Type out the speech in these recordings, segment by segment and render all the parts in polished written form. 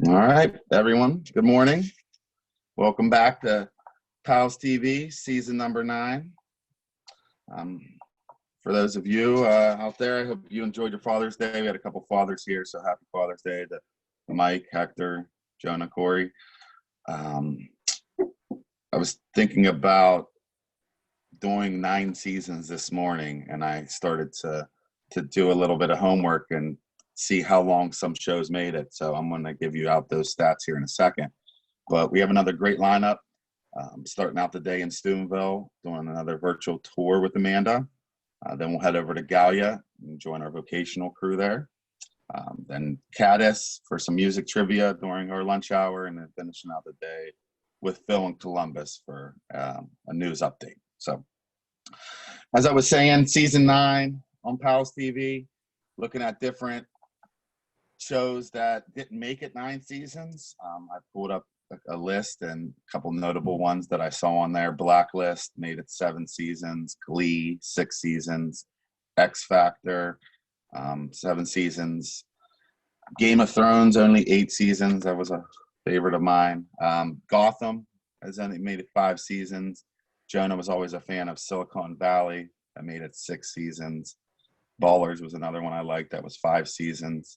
All right, everyone. Good morning. Welcome back to PALS TV, season number 9. For those of you out there, I hope you enjoyed your Father's Day. We had a couple fathers here, so happy Father's Day to Mike, Hector, Jonah, Corey. I was thinking about doing 9 seasons this morning, and I started to do a little bit of homework and see how long some shows made it. So I'm going to give you out those stats here in a second. But we have another great lineup. Starting out the day in Steubenville, doing another virtual tour with Amanda. Then we'll head over to Gallia and join our vocational crew there. Then Caddis for some music trivia during our lunch hour, and then finishing out the day with Phil in Columbus for a news update. So as I was saying, season 9 on PALS TV, looking at different shows that didn't make it 9 seasons. I pulled up a list and a couple notable ones that I saw on there. Blacklist made it 7 seasons, Glee 6 seasons, X Factor 7 seasons, Game of Thrones only 8 seasons. That was a favorite of mine. Gotham has only made it 5 seasons. Jonah was always a fan of Silicon Valley. I made it 6 seasons. Ballers was another one I liked. That was 5 seasons.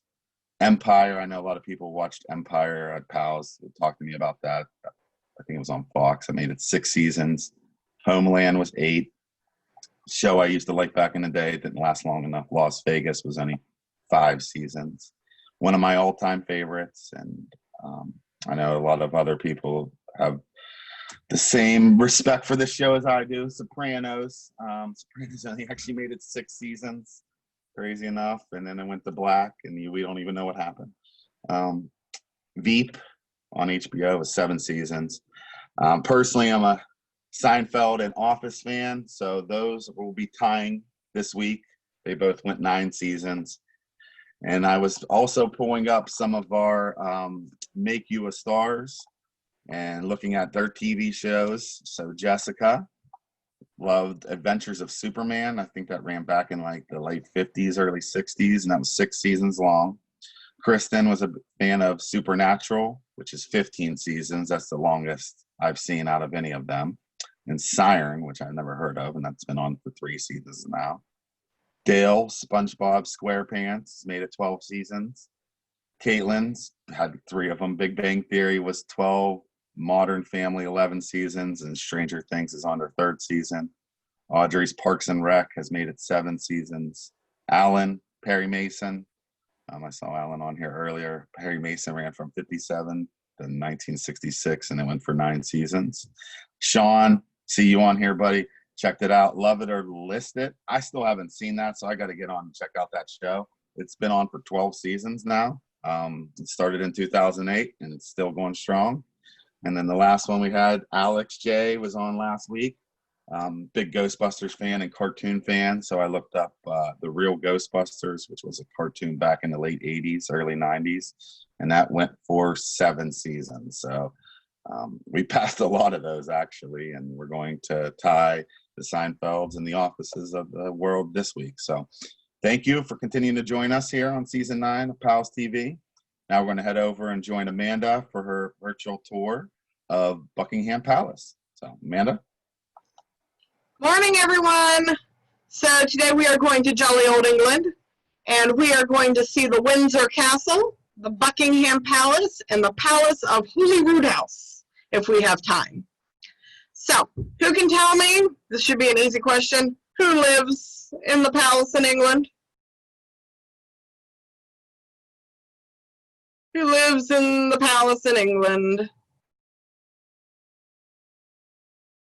Empire, I know a lot of people watched Empire at PALS. Talked to me about that. I think it was on Fox. I made it 6 seasons. Homeland was 8. Show I used to like back in the day, it didn't last long enough. Las Vegas was only 5 seasons. One of my all-time favorites, and I know a lot of other people have the same respect for this show as I do. Sopranos. Sopranos only actually made it 6 seasons. Crazy enough, and then it went to black, and we don't even know what happened. Veep on HBO was 7 seasons. Personally, I'm a Seinfeld and Office fan, so those will be tying this week. They both went 9 seasons. And I was also pulling up some of our Make You a Stars and looking at their TV shows. So Jessica, loved Adventures of Superman. I think that ran back in like the late 50s, early 60s, and that was 6 seasons long. Kristen was a fan of Supernatural, which is 15 seasons. That's the longest I've seen out of any of them. And Siren, which I've never heard of, and that's been on for 3 seasons now. Dale, SpongeBob SquarePants, made it 12 seasons. Caitlin's had 3 of them. Big Bang Theory was 12. Modern Family 11 seasons, and Stranger Things is on their 3rd season. Audrey's Parks and Rec has made it 7 seasons. Alan, Perry Mason, I saw Alan on here earlier. Perry Mason ran from 57 to 1966, and it went for 9 seasons. Sean, see you on here, buddy. Checked it out. Love it or list it. I still haven't seen that, so I got to get on and check out that show. It's been on for 12 seasons now. It started in 2008, and it's still going strong. And then the last one we had, Alex J was on last week. Big Ghostbusters fan and cartoon fan. So I looked up The Real Ghostbusters, which was a cartoon back in the late 80s, early 90s. And that went for 7 seasons. So we passed a lot of those, actually. And we're going to tie the Seinfelds and the Offices of the world this week. So thank you for continuing to join us here on season 9 of PALS TV. Now we're going to head over and join Amanda for her virtual tour of Buckingham Palace. So, Amanda. Morning, everyone. So today we are going to jolly old England, and we are going to see the Windsor Castle, the Buckingham Palace, and the Palace of Holyrood House, if we have time. So, who can tell me, this should be an easy question, who lives in the palace in England? Who lives in the palace in England?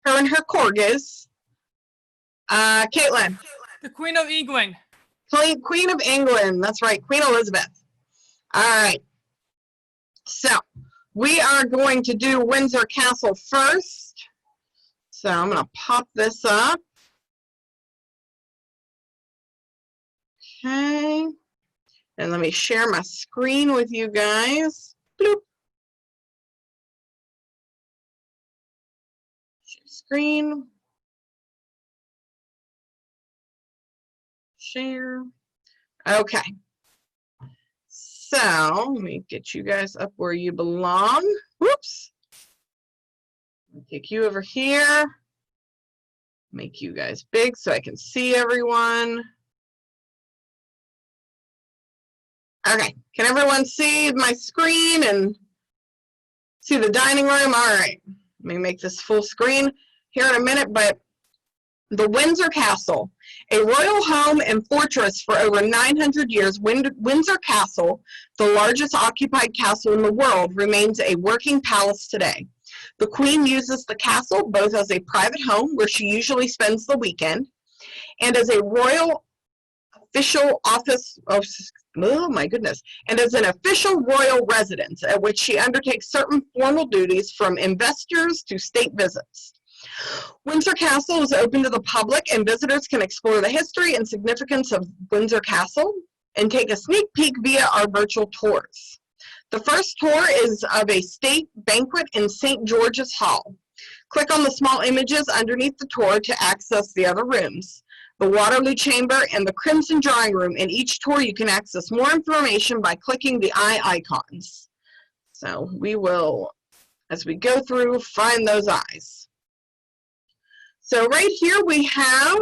Her and her corgis. Caitlin. The Queen of England. Queen of England. That's right. Queen Elizabeth. All right. So we are going to do Windsor Castle first. So I'm going to pop this up. Okay. And let me share my screen with you guys. Bloop. Share screen. Share. Okay. So let me get you guys up where you belong. Whoops. Take you over here. Make you guys big so I can see everyone. Okay, can everyone see my screen and see the dining room? All right, let me make this full screen here in a minute, but the Windsor Castle, a royal home and fortress for over 900 years, Windsor Castle, the largest occupied castle in the world, remains a working palace today. The Queen uses the castle both as a private home, where she usually spends the weekend, and as a royal official office, oh my goodness, and as an official royal residence at which she undertakes certain formal duties, from investors to state visits. Windsor Castle is open to the public, and visitors can explore the history and significance of Windsor Castle and take a sneak peek via our virtual tours. The first tour is of a state banquet in St. George's Hall. Click on the small images underneath the tour to access the other rooms. The Waterloo Chamber and the Crimson Drawing Room. In each tour, you can access more information by clicking the eye icons. So we will, as we go through, find those eyes. So right here we have,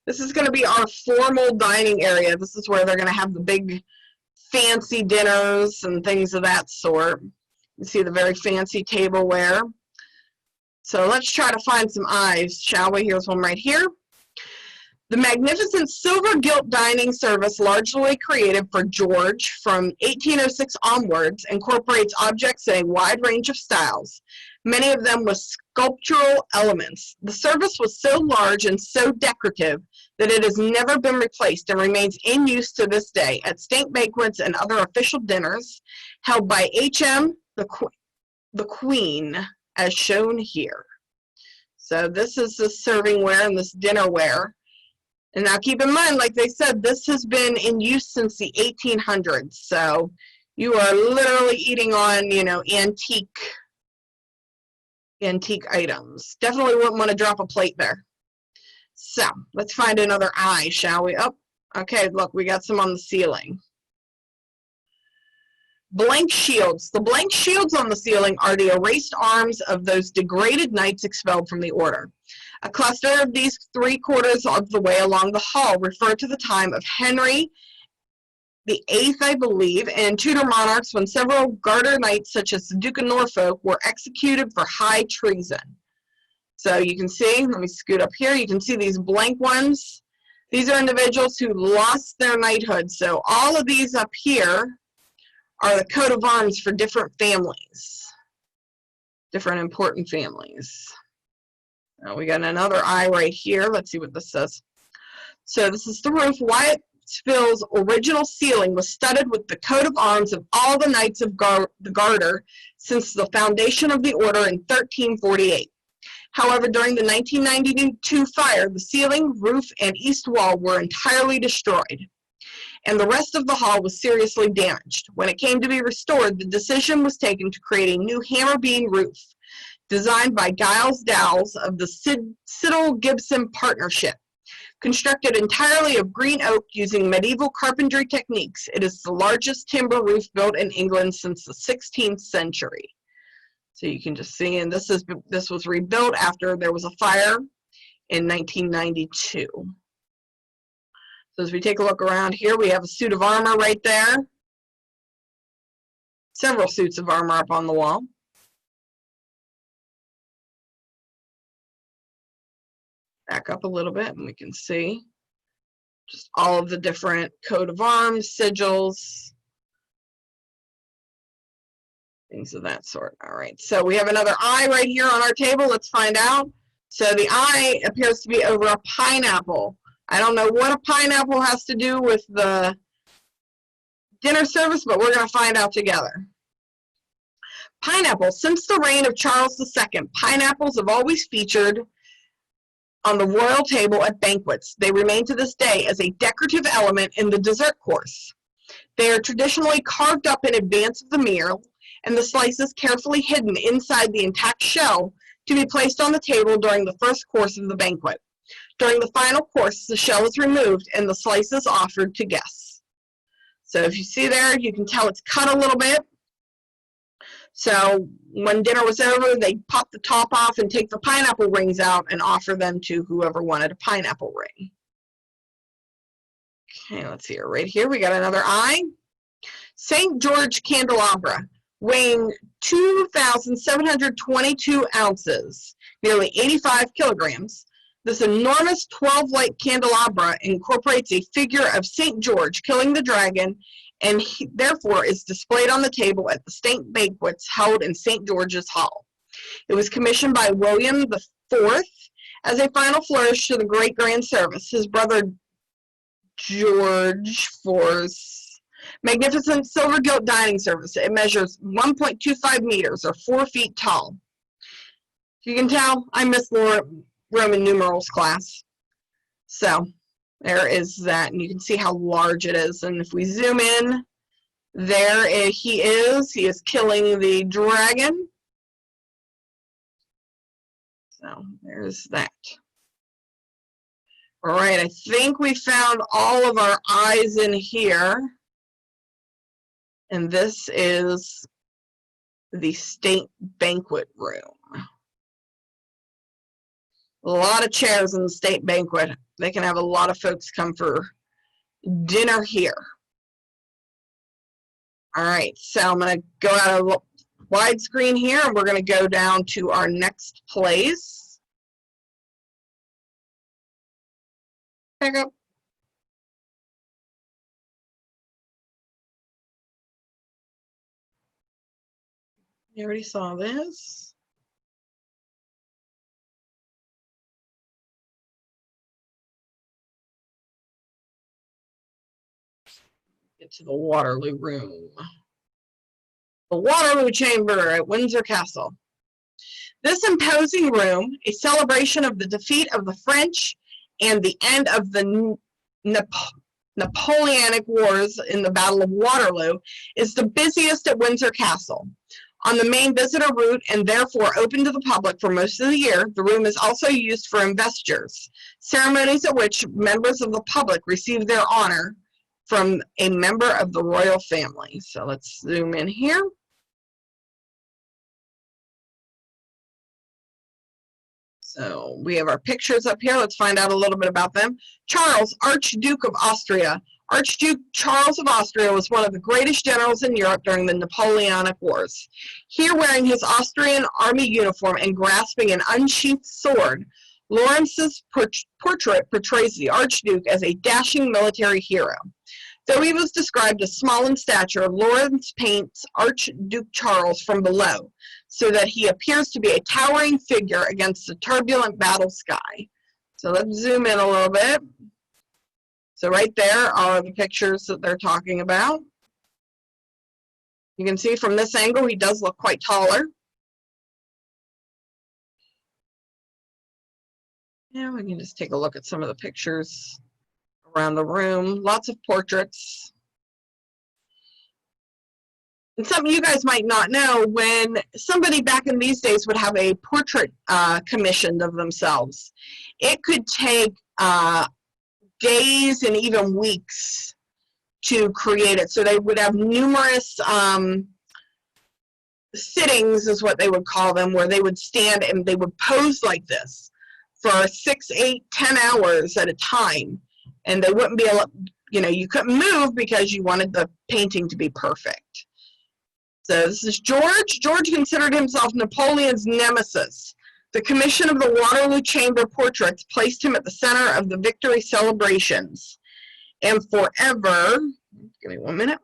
this is going to be our formal dining area. This is where they're going to have the big fancy dinners and things of that sort. You see the very fancy tableware. So let's try to find some eyes, shall we? Here's one right here. The magnificent silver gilt dining service, largely created for George from 1806 onwards, incorporates objects in a wide range of styles, many of them with sculptural elements. The service was so large and so decorative that it has never been replaced and remains in use to this day at state banquets and other official dinners held by H.M. the Queen, as shown here. So this is the servingware and this dinnerware. And now keep in mind, like they said, this has been in use since the 1800s. So you are literally eating on, you know, antique items. Definitely wouldn't want to drop a plate there. So let's find another eye, shall we? Oh, okay, look, we got some on the ceiling. Blank shields. The blank shields on the ceiling are the erased arms of those degraded knights expelled from the order. A cluster of these 3/4 of the way along the hall refer to the time of Henry VIII, I believe, and Tudor monarchs, when several Garter knights, such as the Duke of Norfolk, were executed for high treason. So you can see, let me scoot up here, you can see these blank ones. These are individuals who lost their knighthood. So all of these up here are the coat of arms for different families, different important families. Now we got another eye right here. Let's see what this says. So this is the roof. Wyattfield's original ceiling was studded with the coat of arms of all the knights of the Garter since the foundation of the order in 1348. However, during the 1992 fire, the ceiling, roof, and east wall were entirely destroyed, and the rest of the hall was seriously damaged. When it came to be restored, the decision was taken to create a new hammer beam roof, designed by Giles Dowles of the Siddall-Gibson Partnership. Constructed entirely of green oak using medieval carpentry techniques, it is the largest timber roof built in England since the 16th century. So you can just see, and this was rebuilt after there was a fire in 1992. So as we take a look around here, we have a suit of armor right there. Several suits of armor up on the wall. Back up a little bit and we can see just all of the different coat of arms, sigils, things of that sort. All right, so we have another eye right here on our table. Let's find out. So the eye appears to be over a pineapple. I don't know what a pineapple has to do with the dinner service, but we're going to find out together. Pineapple. Since the reign of Charles II, pineapples have always featured on the royal table at banquets. They remain to this day as a decorative element in the dessert course. They are traditionally carved up in advance of the meal, and the slices carefully hidden inside the intact shell to be placed on the table during the first course of the banquet. During the final course, the shell is removed and the slices offered to guests. So if you see there, you can tell it's cut a little bit. So when dinner was over, they pop the top off and take the pineapple rings out and offer them to whoever wanted a pineapple ring. Okay, let's see here. Right here, we got another eye. St. George candelabra, weighing 2,722 ounces, nearly 85 kilograms. This enormous 12-light candelabra incorporates a figure of St. George killing the dragon, and therefore is displayed on the table at the state banquets held in St. George's Hall. It was commissioned by William IV as a final flourish to the great grand service. His brother George IV's magnificent silver gilt dining service. It measures 1.25 meters or 4 feet tall. You can tell I missed Roman numerals class. So there is that, and you can see how large it is. And if we zoom in, there he is killing the dragon. So there's that. All right, I think we found all of our eyes in here. And this is the state banquet room. A lot of chairs in the state banquet. They can have a lot of folks come for dinner here. All right, so I'm going to go out of widescreen here, and we're going to go down to our next place. Back up. You already saw this. Get to the Waterloo room. The Waterloo Chamber at Windsor Castle. This imposing room, a celebration of the defeat of the French and the end of the Napoleonic Wars in the Battle of Waterloo, is the busiest at Windsor Castle. On the main visitor route and therefore open to the public for most of the year, the room is also used for investitures, ceremonies at which members of the public receive their honor from a member of the royal family. So let's zoom in here. So we have our pictures up here. Let's find out a little bit about them. Charles, Archduke of Austria. Archduke Charles of Austria was one of the greatest generals in Europe during the Napoleonic Wars. Here, wearing his Austrian army uniform and grasping an unsheathed sword, Lawrence's portrait portrays the Archduke as a dashing military hero. Though he was described as small in stature, Lawrence paints Archduke Charles from below, so that he appears to be a towering figure against the turbulent battle sky. So let's zoom in a little bit. So right there are the pictures that they're talking about. You can see from this angle, he does look quite taller. Yeah, we can just take a look at some of the pictures around the room. Lots of portraits. And something you guys might not know, when somebody back in these days would have a portrait commissioned of themselves, it could take days and even weeks to create it. So they would have numerous sittings, is what they would call them, where they would stand and they would pose like this for 6, 8, 10 hours at a time. And they wouldn't be able, you couldn't move because you wanted the painting to be perfect. So this is George. George considered himself Napoleon's nemesis. The commission of the Waterloo Chamber portraits placed him at the center of the victory celebrations and forever, give me 1 minute,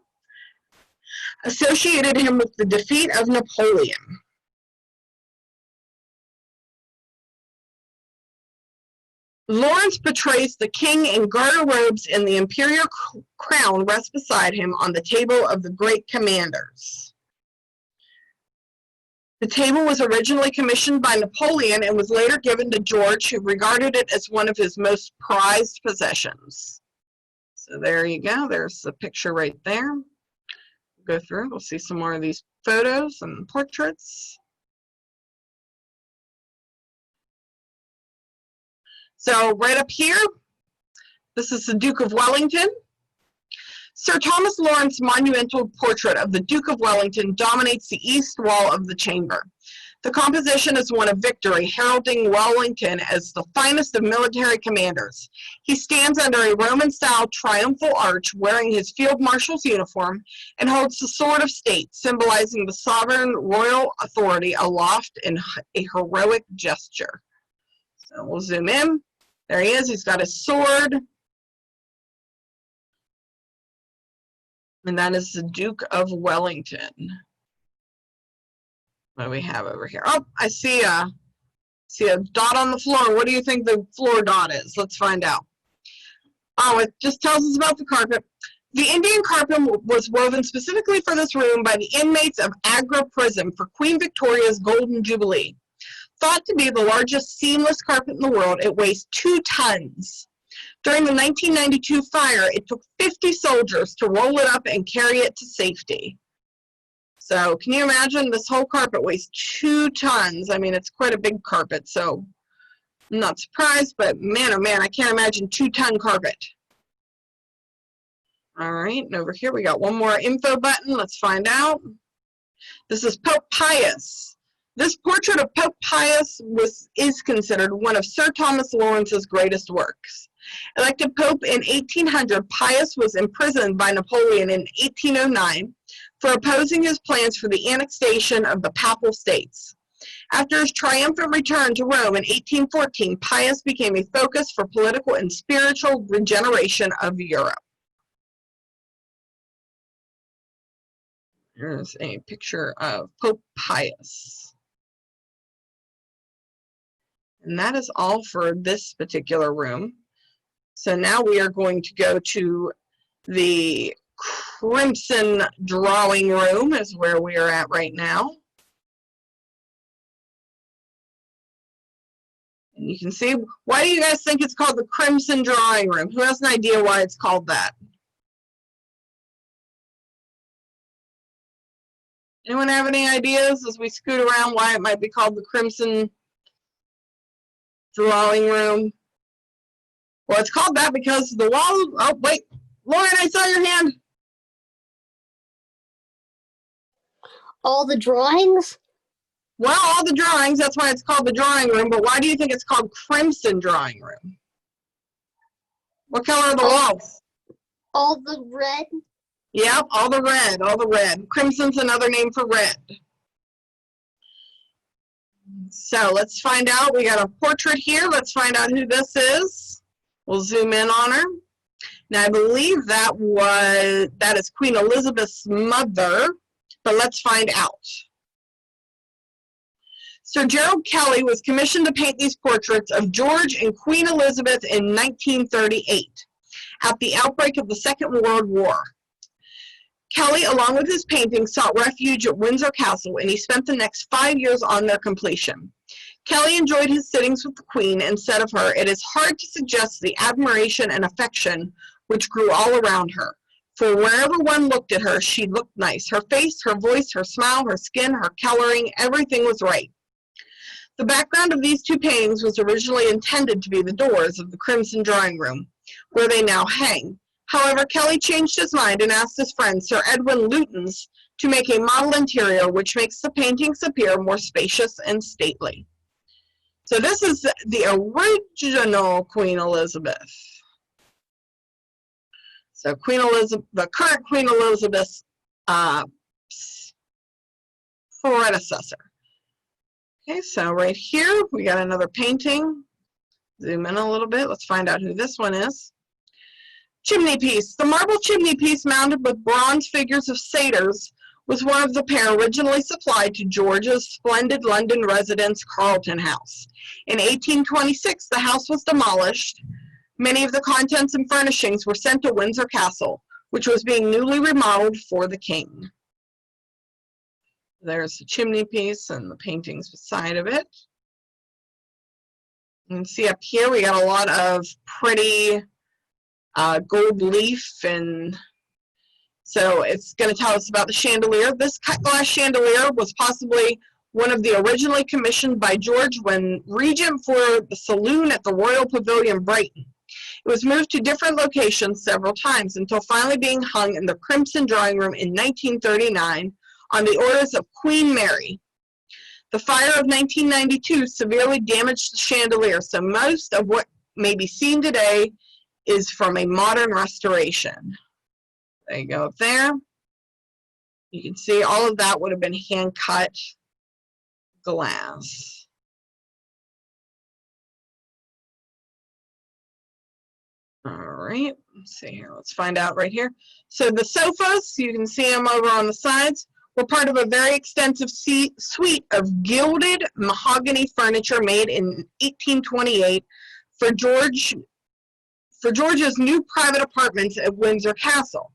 associated him with the defeat of Napoleon. Lawrence portrays the king in garter robes, and the imperial crown rests beside him on the table of the great commanders. The table was originally commissioned by Napoleon and was later given to George, who regarded it as one of his most prized possessions. So there you go. There's the picture right there. Go through. We'll see some more of these photos and portraits. So right up here, this is the Duke of Wellington. Sir Thomas Lawrence's monumental portrait of the Duke of Wellington dominates the east wall of the chamber. The composition is one of victory, heralding Wellington as the finest of military commanders. He stands under a Roman-style triumphal arch wearing his field marshal's uniform and holds the sword of state, symbolizing the sovereign royal authority aloft in a heroic gesture. So we'll zoom in. There he is. He's got his sword. And that is the Duke of Wellington. What do we have over here? Oh, I see a dot on the floor. What do you think the floor dot is? Let's find out. Oh, it just tells us about the carpet. The Indian carpet was woven specifically for this room by the inmates of Agra Prison for Queen Victoria's Golden Jubilee. Thought to be the largest seamless carpet in the world, it weighs 2 tons. During the 1992 fire, it took 50 soldiers to roll it up and carry it to safety. So can you imagine, this whole carpet weighs 2 tons. I mean, it's quite a big carpet, so I'm not surprised, but man, oh man, I can't imagine 2-ton carpet. All right, and over here we got one more info button. Let's find out. This is Pope Pius. This portrait of Pope Pius is considered one of Sir Thomas Lawrence's greatest works. Elected Pope in 1800, Pius was imprisoned by Napoleon in 1809 for opposing his plans for the annexation of the Papal States. After his triumphant return to Rome in 1814, Pius became a focus for political and spiritual regeneration of Europe. Here's a picture of Pope Pius. And that is all for this particular room. So now we are going to go to the Crimson Drawing Room, is where we are at right now. And you can see, why do you guys think it's called the Crimson Drawing Room? Who has an idea why it's called that? Anyone have any ideas as we scoot around why it might be called the Crimson Drawing Room? Well, it's called that because the wall, oh wait, Lauren, I saw your hand. All the drawings? Well, all the drawings, that's why it's called the drawing room, but why do you think it's called Crimson Drawing Room? What color are the walls? All the red? Yep, all the red, all the red. Crimson's another name for red. So let's find out. We got a portrait here. Let's find out who this is. We'll zoom in on her. Now I believe that is Queen Elizabeth's mother, but let's find out. Sir Gerald Kelly was commissioned to paint these portraits of George and Queen Elizabeth in 1938 at the outbreak of the Second World War. Kelly, along with his paintings, sought refuge at Windsor Castle, and he spent the next 5 years on their completion. Kelly enjoyed his sittings with the Queen and said of her, "It is hard to suggest the admiration and affection which grew all around her. For wherever one looked at her, she looked nice. Her face, her voice, her smile, her skin, her coloring, everything was right." The background of these 2 paintings was originally intended to be the doors of the Crimson Drawing Room, where they now hang. However, Kelly changed his mind and asked his friend Sir Edwin Lutyens to make a model interior which makes the paintings appear more spacious and stately. So this is the original Queen Elizabeth. So Queen Elizabeth, the current Queen Elizabeth's predecessor. Okay, so right here we got another painting. Zoom in a little bit. Let's find out who this one is. Chimney piece. The marble chimney piece mounted with bronze figures of satyrs was one of the pair originally supplied to George's splendid London residence, Carlton House. In 1826, the house was demolished. Many of the contents and furnishings were sent to Windsor Castle, which was being newly remodeled for the king. There's the chimney piece and the paintings beside of it. You can see up here we got a lot of pretty gold leaf, and so it's going to tell us about the chandelier. This cut glass chandelier was possibly one of the originally commissioned by George when regent for the saloon at the Royal Pavilion, Brighton. It was moved to different locations several times until finally being hung in the Crimson Drawing Room in 1939 on the orders of Queen Mary. The fire of 1992 severely damaged the chandelier, so most of what may be seen today is from a modern restoration. There you go up there. You can see all of that would have been hand-cut glass. All right, let's see here. Let's find out right here. So the sofas, you can see them over on the sides, were part of a very extensive suite of gilded mahogany furniture made in 1828 for George's new private apartments at Windsor Castle.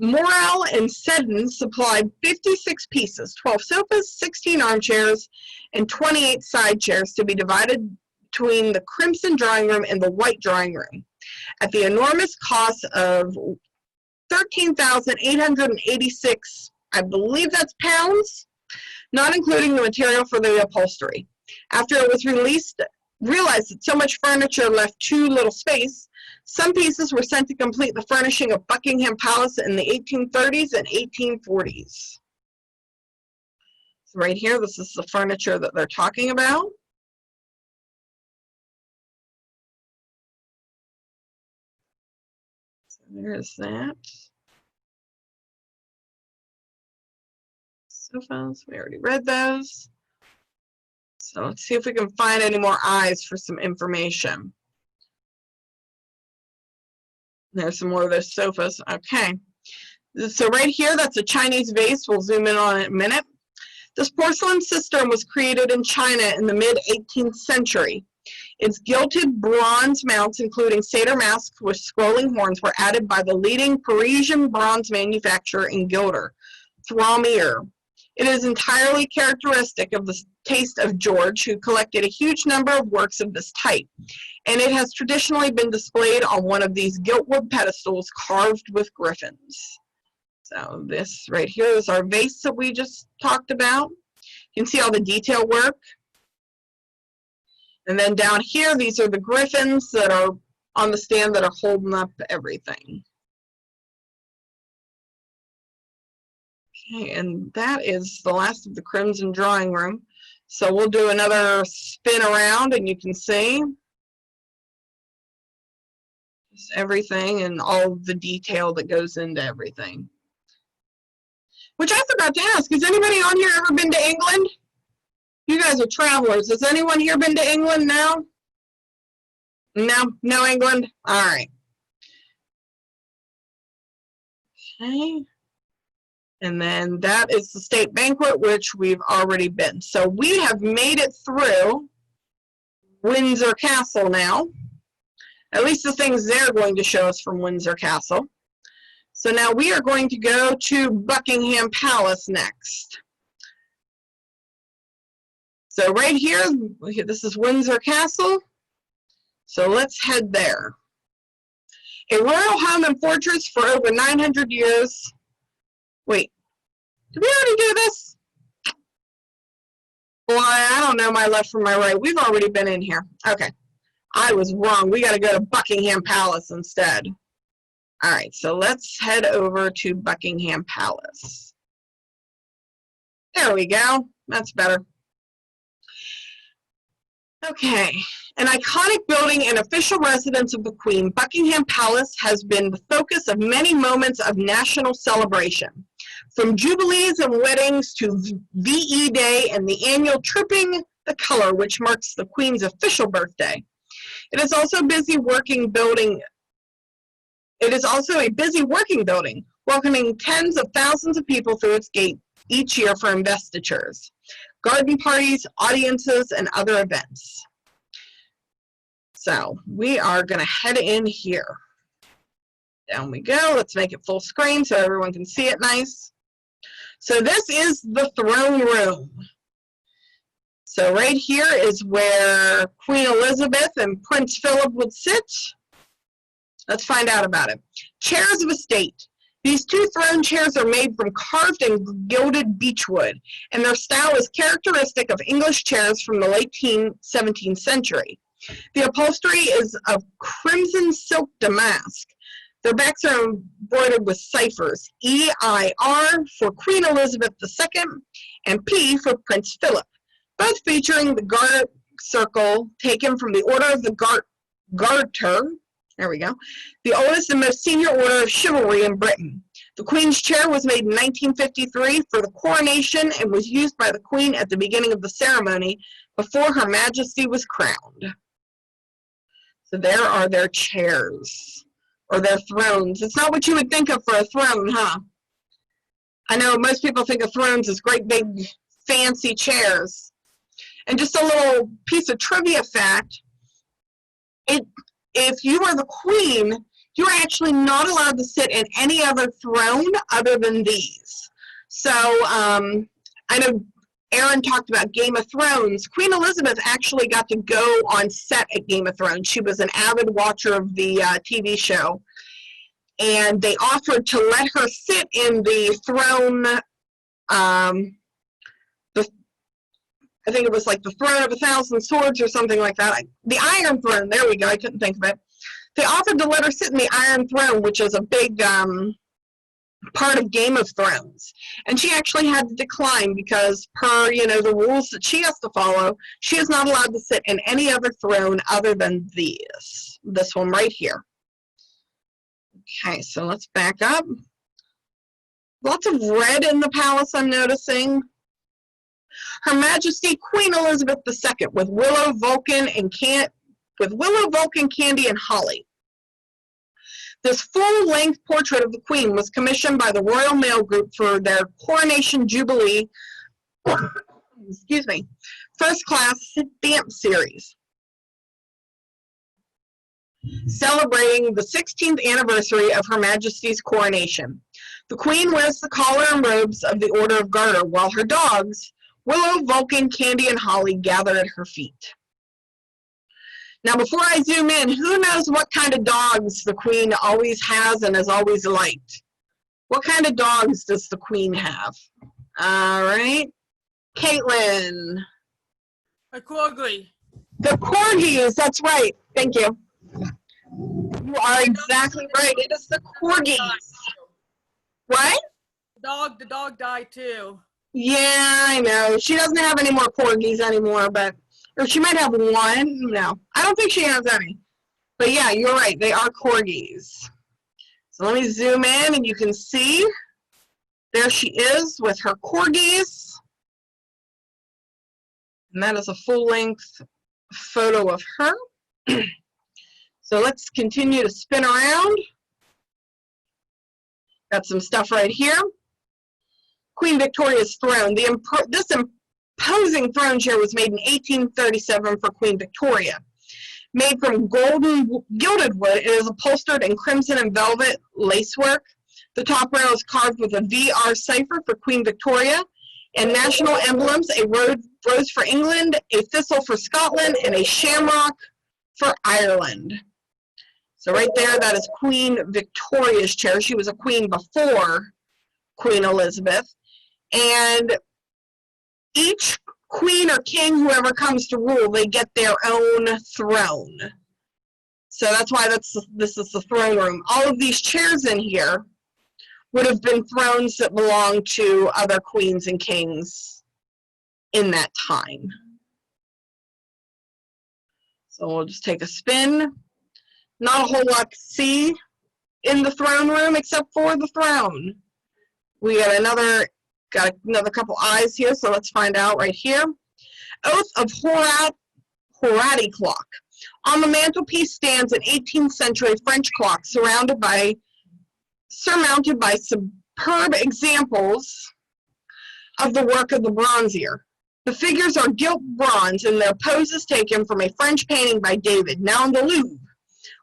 Morel and Seddon supplied 56 pieces, 12 sofas, 16 armchairs, and 28 side chairs to be divided between the Crimson Drawing Room and the White Drawing Room at the enormous cost of 13,886, I believe that's pounds, not including the material for the upholstery. After it was realized that so much furniture left too little space, some pieces were sent to complete the furnishing of Buckingham Palace in the 1830s and 1840s. So right here, this is the furniture that they're talking about. So there's that. Sofas, we already read those. So let's see if we can find any more eyes for some information. There's some more of those sofas. Okay. So right here, that's a Chinese vase. We'll zoom in on it in a minute. This porcelain cistern was created in China in the mid-18th century. Its gilded bronze mounts, including satyr masks with scrolling horns, were added by the leading Parisian bronze manufacturer and gilder, Thromier. It is entirely characteristic of the taste of George, who collected a huge number of works of this type, and it has traditionally been displayed on one of these giltwood pedestals carved with griffins. So this right here is our vase that we just talked about. You can see all the detail work. And then down here, these are the griffins that are on the stand that are holding up everything. Okay, and that is the last of the Crimson Drawing Room. So we'll do another spin around and you can see just everything and all the detail that goes into everything. Which I forgot to ask, has anybody on here ever been to England? You guys are travelers. Has anyone here been to England now? No? No England? All right. Okay. And then that is the state banquet, which we've already been. So we have made it through Windsor Castle now. At least the things they're going to show us from Windsor Castle. So now we are going to go to Buckingham Palace next. So right here, this is Windsor Castle. So let's head there. A royal home and fortress for over 900 years. Wait, did we already do this? Well, I don't know my left from my right. We've already been in here. Okay, I was wrong. We got to go to Buckingham Palace instead. All right, so let's head over to Buckingham Palace. There we go. That's better. Okay, an iconic building and official residence of the Queen, Buckingham Palace has been the focus of many moments of national celebration. From jubilees and weddings to VE Day and the annual Tripping the Color, which marks the Queen's official birthday. It is also a busy working building, welcoming tens of thousands of people through its gate each year for investitures, garden parties, audiences, and other events. So we are going to head in here. Down we go. Let's make it full screen so everyone can see it nice. So this is the throne room. So right here is where Queen Elizabeth and Prince Philip would sit. Let's find out about it. Chairs of estate. These two throne chairs are made from carved and gilded beechwood, and their style is characteristic of English chairs from the late 17th century. The upholstery is of crimson silk damask. Their backs are embroidered with ciphers, EIR for Queen Elizabeth II and P for Prince Philip, both featuring the Garter circle taken from the Order of the Garter, there we go, the oldest and most senior order of chivalry in Britain. The Queen's chair was made in 1953 for the coronation and was used by the Queen at the beginning of the ceremony before Her Majesty was crowned. So there are their chairs, or their thrones. It's not what you would think of for a throne, huh? I know most people think of thrones as great big fancy chairs. And just a little piece of trivia fact, if you are the Queen, you're actually not allowed to sit in any other throne other than these. So I know Aaron talked about Game of Thrones. Queen Elizabeth actually got to go on set at Game of Thrones. She was an avid watcher of the TV show. And they offered to let her sit in the throne, I think it was like the Throne of 1,000 Swords or something like that. The Iron Throne, there we go, I couldn't think of it. They offered to let her sit in the Iron Throne, which is a big part of Game of Thrones. And she actually had to decline because per, the rules that she has to follow, she is not allowed to sit in any other throne other than this one right here. Okay, so let's back up. Lots of red in the palace, I'm noticing. Her Majesty Queen Elizabeth II with willow, vulcan, candy, and holly. This full-length portrait of the Queen was commissioned by the Royal Mail Group for their Coronation Jubilee, excuse me, first-class stamp series, celebrating the 16th anniversary of Her Majesty's coronation. The Queen wears the collar and robes of the Order of Garter, while her dogs, Willow, Vulcan, Candy, and Holly, gather at her feet. Now, before I zoom in, who knows what kind of dogs the Queen always has and has always liked? What kind of dogs does the Queen have? All right. Caitlin. A corgi. The corgis, that's right. Thank you. You are exactly right. It is the corgis. What? The dog died too. Yeah, I know. She doesn't have any more corgis anymore, or she might have one. No, I don't think she has any. But yeah, you're right. They are corgis. So let me zoom in and you can see. There she is with her corgis. And that is a full-length photo of her. So let's continue to spin around. Got some stuff right here. Queen Victoria's throne. This imposing throne chair was made in 1837 for Queen Victoria. Made from gilded wood, it is upholstered in crimson and velvet lacework. The top rail is carved with a VR cipher for Queen Victoria, and national emblems, a rose for England, a thistle for Scotland, and a shamrock for Ireland. So right there, that is Queen Victoria's chair. She was a queen before Queen Elizabeth. And each queen or king, whoever comes to rule, they get their own throne. So that's why this is the throne room. All of these chairs in here would have been thrones that belonged to other queens and kings in that time. So we'll just take a spin. Not a whole lot to see in the throne room except for the throne. We got another couple eyes here, so let's find out right here. Oath of Horati clock. On the mantelpiece stands an 18th century French clock surmounted by superb examples of the work of the bronzier. The figures are gilt bronze and their poses taken from a French painting by David, now in the Louvre,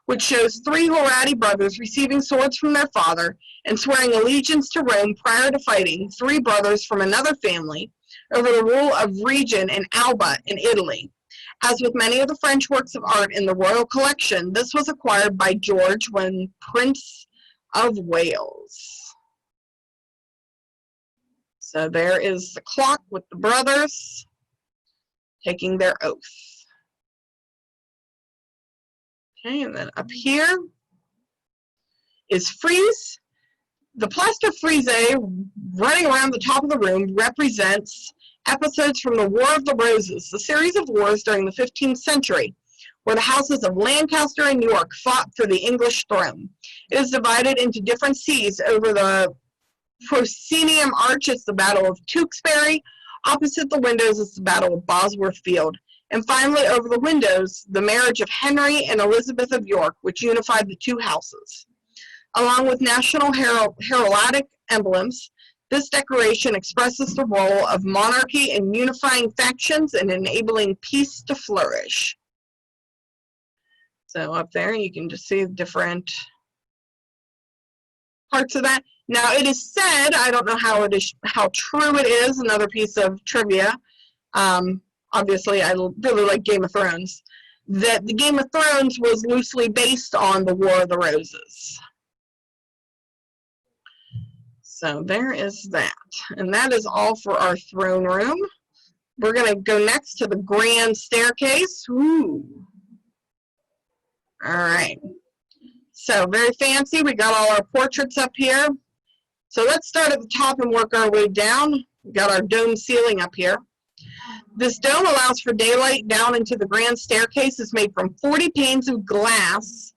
which shows three Horati brothers receiving swords from their father and swearing allegiance to Rome prior to fighting three brothers from another family over the rule of region in Alba in Italy. As with many of the French works of art in the royal collection, this was acquired by George when Prince of Wales. So there is the clock with the brothers taking their oath. Okay, and then up here is frieze. The plaster frieze running around the top of the room represents episodes from the War of the Roses, the series of wars during the 15th century, where the houses of Lancaster and York fought for the English throne. It is divided into different seas. Over the proscenium arch is the Battle of Tewkesbury. Opposite the windows is the Battle of Bosworth Field. And finally, over the windows, the marriage of Henry and Elizabeth of York, which unified the two houses. Along with national heraldic emblems, this decoration expresses the role of monarchy in unifying factions and enabling peace to flourish. So up there, you can just see different parts of that. Now, it is said, I don't know how true it is, another piece of trivia, obviously I really like Game of Thrones, that the Game of Thrones was loosely based on the War of the Roses. So there is that. And that is all for our throne room. We're going to go next to the grand staircase. Ooh. All right. So very fancy. We got all our portraits up here. So let's start at the top and work our way down. We got our dome ceiling up here. This dome allows for daylight down into the grand staircase. It's made from 40 panes of glass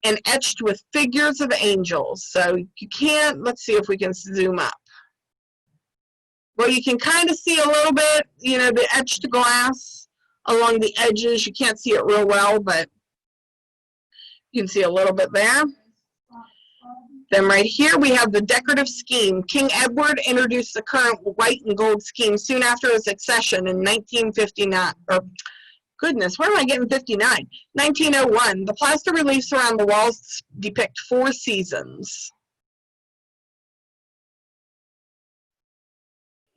and etched with figures of angels. So you can't, let's see if we can zoom up. Well, you can kind of see a little bit, you know, the etched glass along the edges. You can't see it real well, but you can see a little bit there. Then right here we have the decorative scheme. King Edward introduced the current white and gold scheme soon after his accession in 1959, or goodness, where am I getting 59? 1901. The plaster reliefs around the walls depict 4 seasons.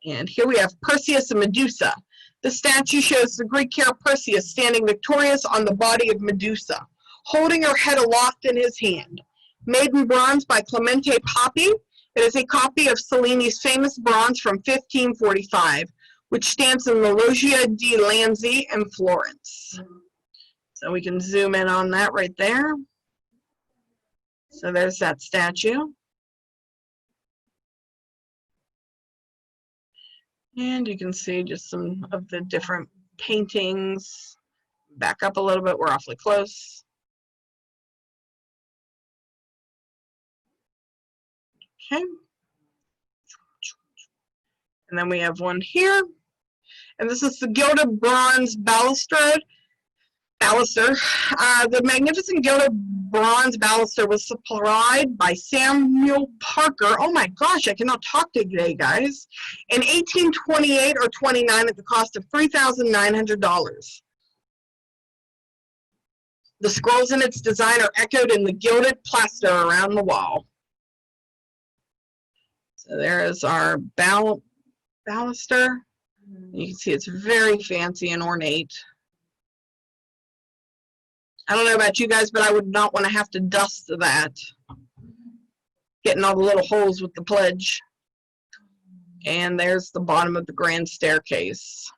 And here we have Perseus and Medusa. The statue shows the Greek hero Perseus standing victorious on the body of Medusa, holding her head aloft in his hand. Made in bronze by Clemente Papi, it is a copy of Cellini's famous bronze from 1545, which stands in the Loggia di Lanzi in Florence. So we can zoom in on that right there. So there's that statue. And you can see just some of the different paintings. Back up a little bit, we're awfully close. Okay. And then we have one here. And this is the gilded bronze baluster. The magnificent gilded bronze baluster was supplied by Samuel Parker. Oh my gosh, I cannot talk today, guys. In 1828 or 29 at the cost of $3,900. The scrolls in its design are echoed in the gilded plaster around the wall. So there is our baluster. You can see it's very fancy and ornate. I don't know about you guys, but I would not want to have to dust that. Getting all the little holes with the pledge. And there's the bottom of the grand staircase.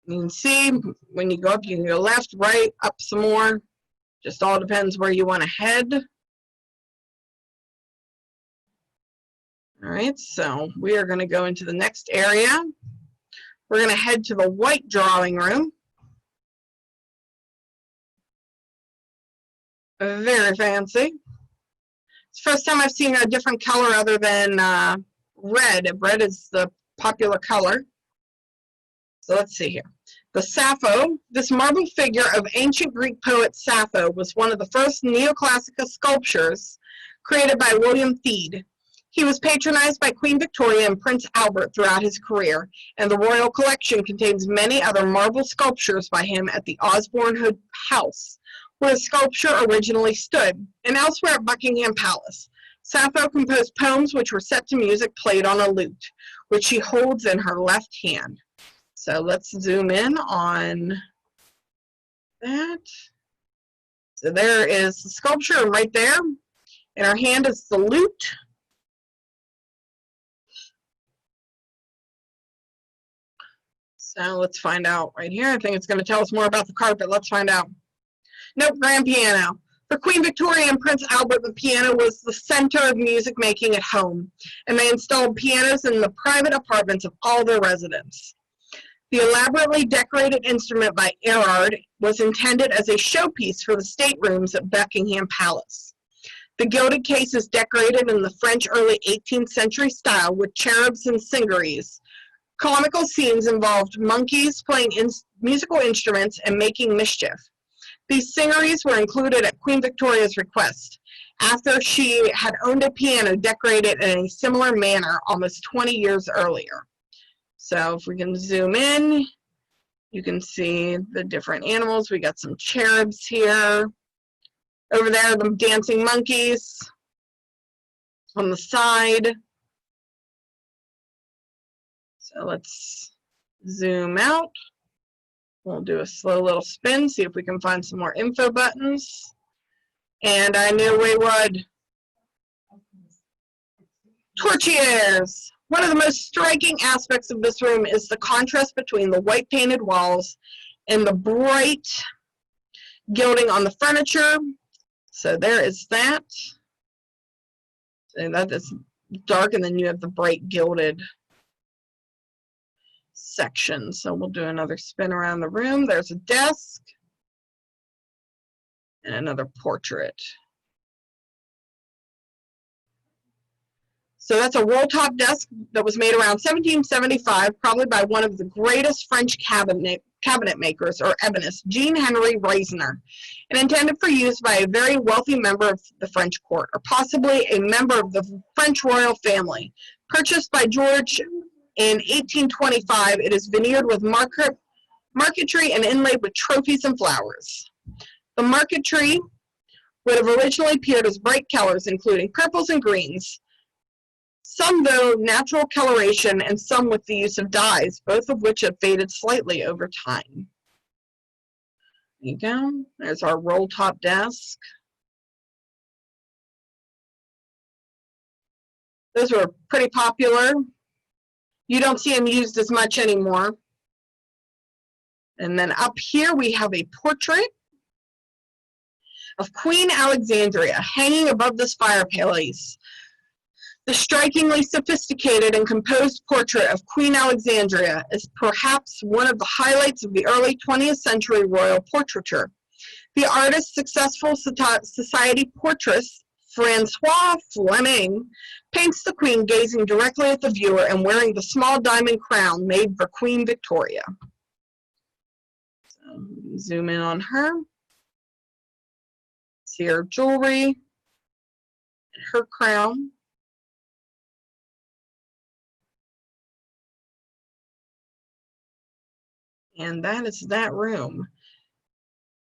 You can see when you go up, you can go left, right, up some more. Just all depends where you want to head. All right, so we are going to go into the next area. We're going to head to the white drawing room. Very fancy. It's the first time I've seen a different color other than red. Red is the popular color. So let's see here. The Sappho, this marble figure of ancient Greek poet Sappho, was one of the first neoclassical sculptures created by William Theed. He was patronized by Queen Victoria and Prince Albert throughout his career, and the royal collection contains many other marble sculptures by him at the Osborne House, where the sculpture originally stood, and elsewhere at Buckingham Palace. Sappho composed poems which were set to music played on a lute, which she holds in her left hand. So let's zoom in on that. So there is the sculpture right there. In her hand is the lute. So let's find out right here. I think it's going to tell us more about the carpet. Let's find out. Nope, grand piano. For Queen Victoria and Prince Albert, the piano was the center of music making at home, and they installed pianos in the private apartments of all their residents. The elaborately decorated instrument by Erard was intended as a showpiece for the staterooms at Buckingham Palace. The gilded case is decorated in the French early 18th century style with cherubs and singeries. Comical scenes involved monkeys playing musical instruments and making mischief. These singeries were included at Queen Victoria's request, after she had owned a piano decorated in a similar manner almost 20 years earlier. So if we can zoom in, you can see the different animals. We got some cherubs here. Over there, the dancing monkeys on the side. So let's zoom out. We'll do a slow little spin, see if we can find some more info buttons. And I knew we would. Torchiers. One of the most striking aspects of this room is the contrast between the white painted walls and the bright gilding on the furniture. So there is that. And that is dark, and then you have the bright gilded section. So we'll do another spin around the room. There's a desk and another portrait. So that's a roll-top desk that was made around 1775, probably by one of the greatest French cabinet makers or ebonists, Jean-Henri Reisner, and intended for use by a very wealthy member of the French court, or possibly a member of the French royal family. Purchased by George in 1825, it is veneered with marquetry and inlaid with trophies and flowers. The marquetry would have originally appeared as bright colors, including purples and greens, some though natural coloration and some with the use of dyes, both of which have faded slightly over time. There you go. There's our roll-top desk. Those were pretty popular. You don't see them used as much anymore. And then up here we have a portrait of Queen Alexandria hanging above this fireplace. The strikingly sophisticated and composed portrait of Queen Alexandria is perhaps one of the highlights of the early 20th century royal portraiture. The artist's successful society portraits, Francois Fleming, paints the Queen gazing directly at the viewer and wearing the small diamond crown made for Queen Victoria. So, zoom in on her. See her jewelry and her crown. And that is that room.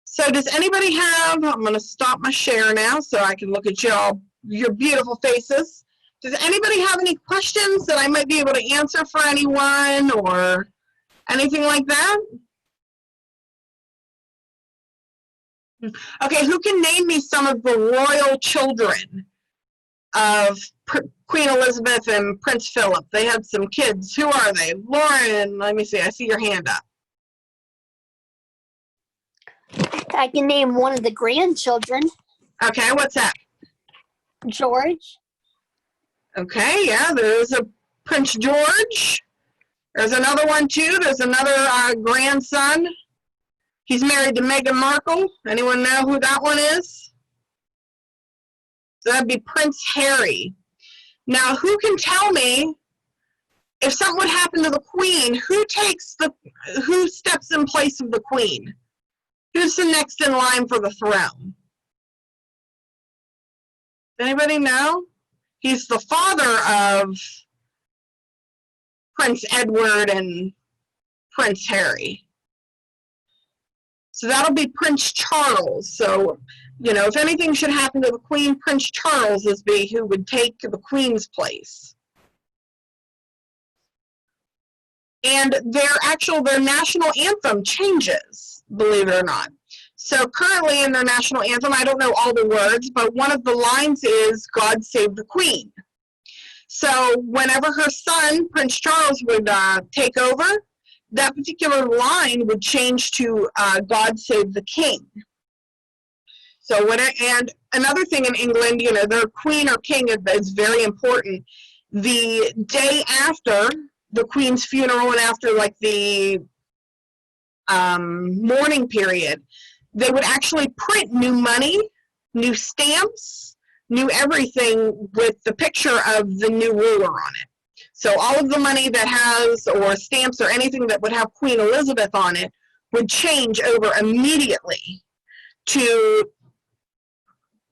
So does anybody have, I'm going to stop my share now so I can look at y'all, your beautiful faces. Does anybody have any questions that I might be able to answer for anyone or anything like that? Okay, who can name me some of the royal children of Queen Elizabeth and Prince Philip? They had some kids. Who are they? Lauren, let me see. I see your hand up. I can name one of the grandchildren. Okay, what's that? George. Okay, yeah, there's a Prince George. There's another one too. There's another grandson. He's married to Meghan Markle. Anyone know who that one is? So that'd be Prince Harry. Now, who can tell me if something would happen to the Queen, who steps in place of the Queen? Who's the next in line for the throne? Does anybody know? He's the father of Prince Edward and Prince Harry. So that'll be Prince Charles. So, you know, if anything should happen to the Queen, Prince Charles is who would take the Queen's place. And their national anthem changes, believe it or not. So currently in their national anthem, I don't know all the words, but one of the lines is, God Save the Queen. So whenever her son, Prince Charles, would take over, that particular line would change to God Save the King. So and another thing in England, you know, their queen or king is very important. The day after the queen's funeral and after like the mourning period, they would actually print new money, new stamps, new everything with the picture of the new ruler on it. So all of the money that has, or stamps or anything that would have Queen Elizabeth on it, would change over immediately to,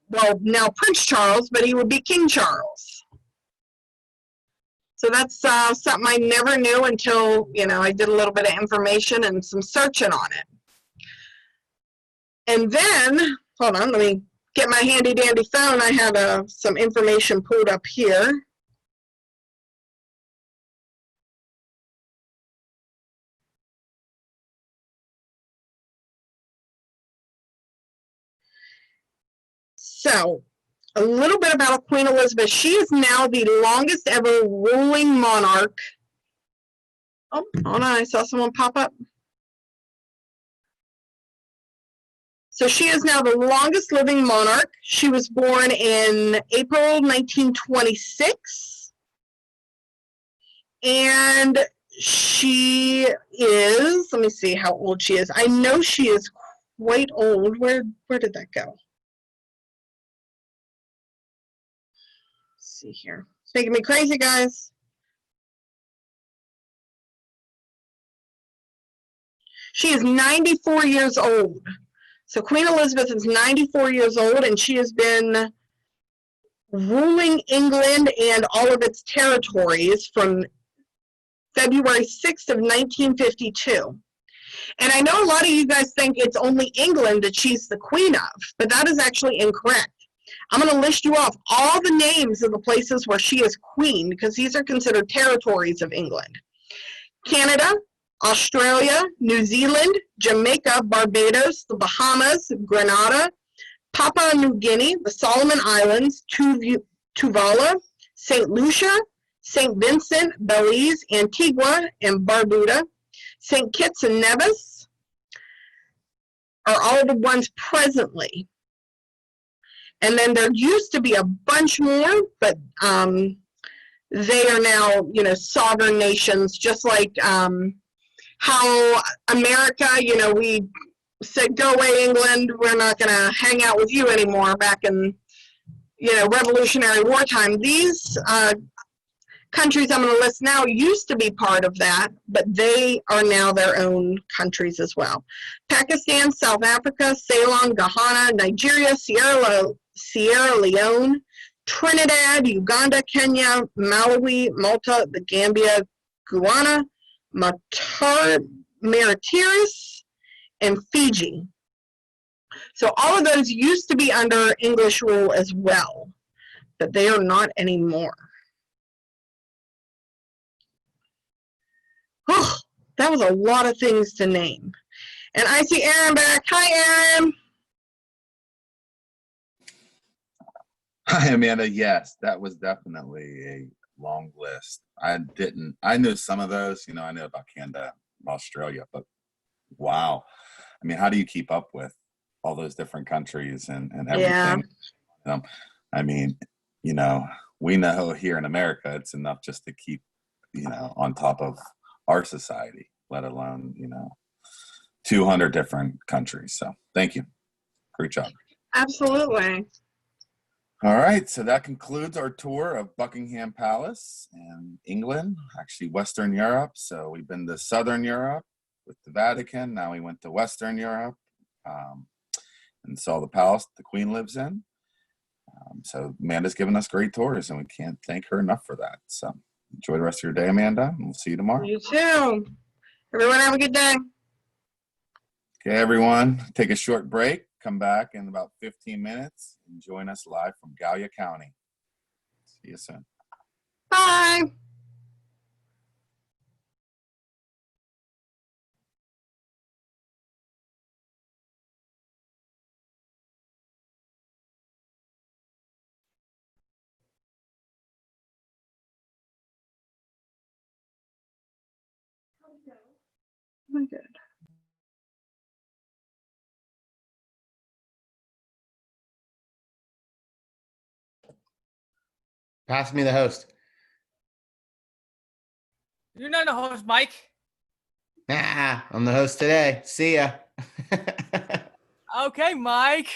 well, now Prince Charles, but he would be King Charles. So that's something I never knew until, you know, I did a little bit of information and some searching on it. And then, hold on, let me get my handy dandy phone. I have some information pulled up here. So, a little bit about Queen Elizabeth. She is now the longest ever ruling monarch. Oh, hold on, I saw someone pop up. So she is now the longest living monarch. She was born in April 1926. And she is, let me see how old she is. I know she is quite old. Where did that go? Let's see here. It's making me crazy, guys. She is 94 years old. So Queen Elizabeth is 94 years old, and she has been ruling England and all of its territories from February 6th of 1952. And I know a lot of you guys think it's only England that she's the queen of, but that is actually incorrect. I'm going to list you off all the names of the places where she is queen, because these are considered territories of England. Canada, Australia, New Zealand, Jamaica, Barbados, the Bahamas, Grenada, Papua New Guinea, the Solomon Islands, Tuvalu, St. Lucia, St. Vincent, Belize, Antigua, and Barbuda, St. Kitts and Nevis are all the ones presently. And then there used to be a bunch more, but they are now, you know, sovereign nations, just like how America, you know, we said, go away, England, we're not going to hang out with you anymore back in, you know, Revolutionary War time. These countries I'm going to list now used to be part of that, but they are now their own countries as well. Pakistan, South Africa, Ceylon, Ghana, Nigeria, Sierra Leone, Trinidad, Uganda, Kenya, Malawi, Malta, the Gambia, Guyana, Mauritius, and Fiji. So all of those used to be under English rule as well, but they are not anymore. Oh, that was a lot of things to name. And I see Aaron back. Hi, Aaron. Hi, Amanda. Yes, that was definitely a long list. I knew some of those, you know, I knew about Canada, Australia, but wow. I mean, how do you keep up with all those different countries and everything? Yeah. I mean, you know, we know here in America, it's enough just to keep, you know, on top of our society, let alone, you know, 200 different countries. So thank you. Great job. Absolutely. All right, so that concludes our tour of Buckingham Palace in England, actually Western Europe. So we've been to Southern Europe with the Vatican. Now we went to Western Europe and saw the palace the Queen lives in. So Amanda's given us great tours, and we can't thank her enough for that. So enjoy the rest of your day, Amanda, and we'll see you tomorrow. You too. Everyone have a good day. Okay, everyone, take a short break. Come back in about 15 minutes and join us live from Gallia County. See you soon. Bye. I'm good. Pass me the host. You're not the host, Mike. Nah, I'm the host today. See ya. Okay, Mike.